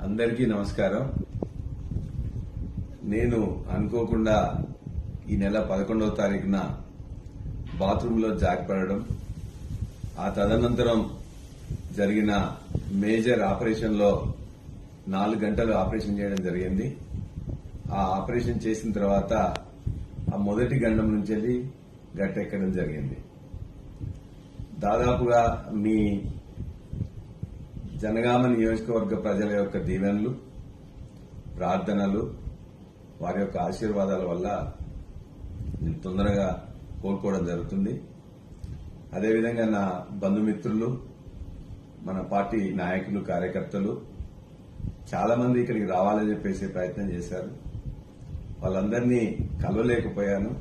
అందరికీ నమస్కారం. నేను అనుకోకుండా ఈ నెల 11వ తారీఖున బాత్రూంలో జారిపడడం, ఆ తదనంతరం జరిగిన మేజర్ ఆపరేషన్లో 4 గంటలు ఆపరేషన్ చేయడం జరిగింది. ఆ ఆపరేషన్ చేసిన తర్వాత ఆ మొదటి గండం నుంచి వెళ్ళి గట్టెక్కడం జరిగింది. దాదాపుగా మీ జనగామ నియోజకవర్గ ప్రజల యొక్క దీవెనలు, ప్రార్థనలు, వారి యొక్క ఆశీర్వాదాల వల్ల నేను తొందరగా కోలుకోవడం జరుగుతుంది. అదేవిధంగా నా బంధుమిత్రులు, మన పార్టీ నాయకులు, కార్యకర్తలు చాలా మంది ఇక్కడికి రావాలని చెప్పేసి ప్రయత్నం చేశారు. వాళ్ళందరినీ కలవలేకపోయాను.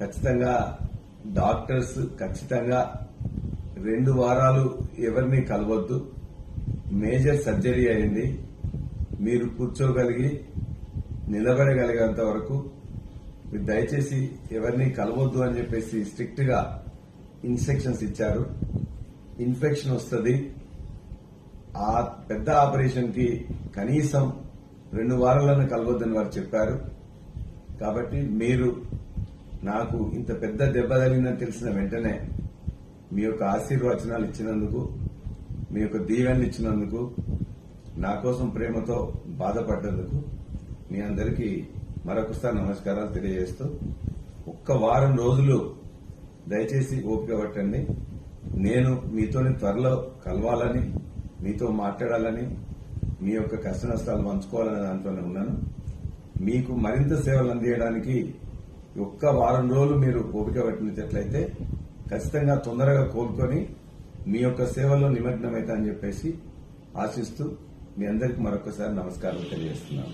ఖచ్చితంగా డాక్టర్స్ 2 వారాలు ఎవరిని కలవద్దు, మేజర్ సర్జరీ అయింది, మీరు కూర్చోగలిగి నిలబడగలిగేంత వరకు మీరు దయచేసి ఎవరిని కలవద్దు అని చెప్పేసి స్ట్రిక్ట్ గా ఇన్స్ట్రక్షన్స్ ఇచ్చారు. ఇన్ఫెక్షన్ వస్తుంది. ఆ పెద్ద ఆపరేషన్ కి కనీసం 2 వారాలను కలవద్దని వారు చెప్పారు. కాబట్టి మీరు నాకు ఇంత పెద్ద దెబ్బ తగిలిందని తెలిసిన వెంటనే మీ యొక్క ఆశీర్వచనాలు ఇచ్చినందుకు, మీ యొక్క దీవెనలు ఇచ్చినందుకు, నా కోసం ప్రేమతో బాధపడ్డందుకు మీ అందరికీ మరొకసారి నమస్కారాలు తెలియజేస్తూ, ఒక్క వారం రోజులు దయచేసి ఓపిక పట్టండి. నేను మీతోని త్వరలో కలవాలని, మీతో మాట్లాడాలని, మీ యొక్క కష్ట నష్టాలు పంచుకోవాలనే దాంట్లోనే ఉన్నాను. మీకు మరింత సేవలు అందించడానికి ఒక్క వారం రోజులు మీరు ఓపిక పట్టినట్లయితే ఖచ్చితంగా తొందరగా కోలుకొని మీ యొక్క సేవల్లో నిమగ్నమైతా అని చెప్పేసి ఆశిస్తూ మీ అందరికీ మరొకసారి నమస్కారం తెలియజేస్తున్నాను.